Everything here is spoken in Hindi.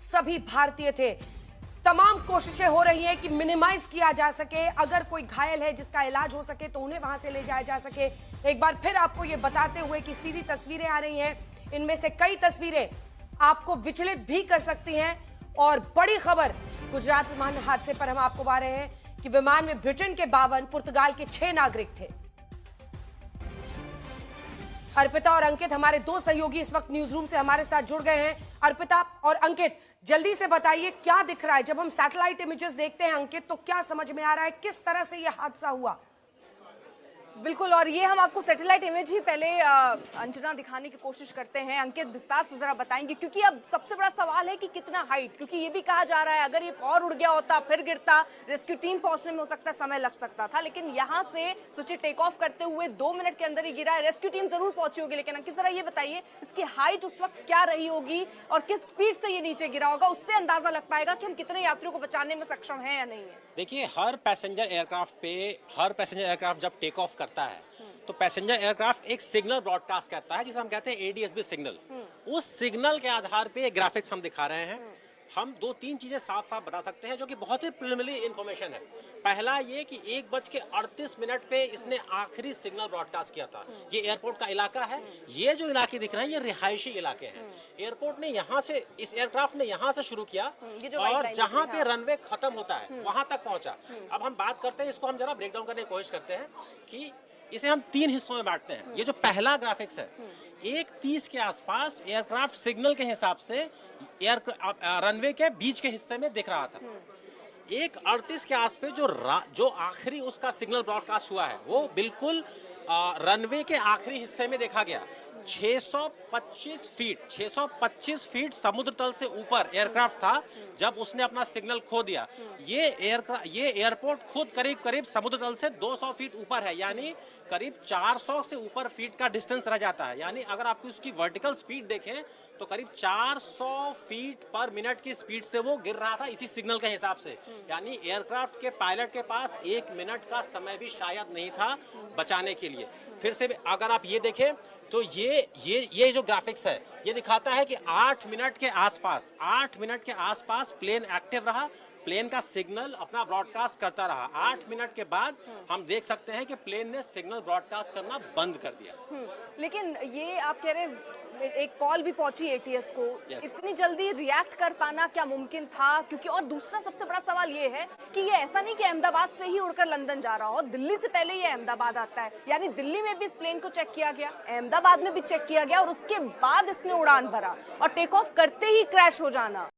सभी भारतीय थे। तमाम कोशिशें हो रही हैं कि मिनिमाइज किया जा सके, अगर कोई घायल है जिसका इलाज हो सके तो उन्हें वहां से ले जाया जा सके। एक बार फिर आपको ये बताते हुए कि सीधी तस्वीरें आ रही हैं, इनमें से कई तस्वीरें आपको विचलित भी कर सकती हैं। और बड़ी खबर गुजरात विमान हादसे पर हम आपको बता रहे हैं कि विमान में ब्रिटेन के 52, पुर्तगाल के 6 नागरिक थे। अर्पिता और अंकित हमारे दो सहयोगी इस वक्त न्यूज रूम से हमारे साथ जुड़ गए हैं। अर्पिता और अंकित, जल्दी से बताइए क्या दिख रहा है जब हम सैटेलाइट इमेजेस देखते हैं अंकित, तो क्या समझ में आ रहा है, किस तरह से यह हादसा हुआ? बिल्कुल, और ये हम आपको सैटेलाइट इमेज ही पहले अंजना दिखाने की कोशिश करते हैं। अंकित विस्तार से जरा बताएंगे, क्योंकि अब सबसे बड़ा सवाल है कि कितना हाइट, क्योंकि ये भी कहा जा रहा है अगर ये और उड़ गया होता फिर गिरता, रेस्क्यू टीम पहुंचने में हो सकता है समय लग सकता था, लेकिन यहाँ से सोचिए टेक ऑफ करते हुए 2 मिनट के अंदर ही गिरा है। रेस्क्यू टीम जरूर पहुंची होगी, लेकिन अंकित जरा ये बताइए इसकी हाइट उस वक्त क्या रही होगी और किस स्पीड से ये नीचे गिरा होगा, उससे अंदाजा लग पाएगा कि हम कितने यात्रियों को बचाने में सक्षम है या नहीं है। देखिए, हर पैसेंजर एयरक्राफ्ट जब टेक ऑफ करता है तो पैसेंजर एयरक्राफ्ट एक सिग्नल ब्रॉडकास्ट करता है जिसे हम कहते हैं एडीएसबी सिग्नल। उस सिग्नल के आधार पे ग्राफिक्स हम दिखा रहे हैं। हम 2-3 चीजें साफ साफ बता सकते हैं जो कि बहुत ही प्रिलिमिनरी इंफॉर्मेशन है। पहला ये कि 1:38 पे इसने आखिरी सिग्नल ब्रॉडकास्ट किया था। ये एयरपोर्ट का इलाका है, ये जो इलाके दिख रहे हैं ये रिहायशी इलाके हैं। एयरपोर्ट ने यहाँ से, इस एयरक्राफ्ट ने यहाँ से शुरू किया और जहाँ पे रनवे खत्म होता है वहां तक पहुंचा। अब हम बात करते हैं, इसको हम जरा ब्रेक डाउन करने की कोशिश करते हैं कि इसे हम 3 हिस्सों में बांटते हैं। ये जो पहला ग्राफिक्स है, 1:30 के आसपास एयरक्राफ्ट सिग्नल के हिसाब से रनवे के बीच के हिस्से में दिख रहा था। 1:38 के आसपास जो आखिरी उसका सिग्नल ब्रॉडकास्ट हुआ है वो बिल्कुल रनवे के आखिरी हिस्से में देखा गया। 625 फीट समुद्र तल से ऊपर एयरक्राफ्ट था जब उसने अपना सिग्नल खो दिया। ये एयरपोर्ट खुद करीब समुद्र तल से 200 फीट ऊपर है, यानी करीब 400 से ऊपर फीट का डिस्टेंस रह जाता है। यानी अगर आपको उसकी वर्टिकल स्पीड देखें तो करीब 400 फीट पर मिनट की स्पीड से वो गिर रहा था इसी सिग्नल के हिसाब से। यानी एयरक्राफ्ट के पायलट के पास 1 मिनट का समय भी शायद नहीं था बचाने के लिए। फिर से अगर आप ये देखें तो ये जो ग्राफिक्स है ये दिखाता है कि 8 मिनट के आसपास प्लेन एक्टिव रहा, प्लेन का सिग्नल अपना ब्रॉडकास्ट करता रहा। 8 मिनट के बाद हम देख सकते हैं कि प्लेन ने सिग्नल ब्रॉडकास्ट करना बंद कर दिया। लेकिन ये आप कह रहे हैं एक कॉल भी पहुंची एटीएस को, इतनी जल्दी रिएक्ट कर पाना क्या मुमकिन था? क्योंकि और दूसरा सबसे बड़ा सवाल ये है कि ये ऐसा नहीं कि अहमदाबाद से ही उड़कर लंदन जा रहा हो, दिल्ली से पहले ये अहमदाबाद आता है, यानी दिल्ली में भी इस प्लेन को चेक किया गया, अहमदाबाद में भी चेक किया गया और उसके बाद इसने उड़ान भरा और टेक ऑफ करते ही क्रैश हो जाना।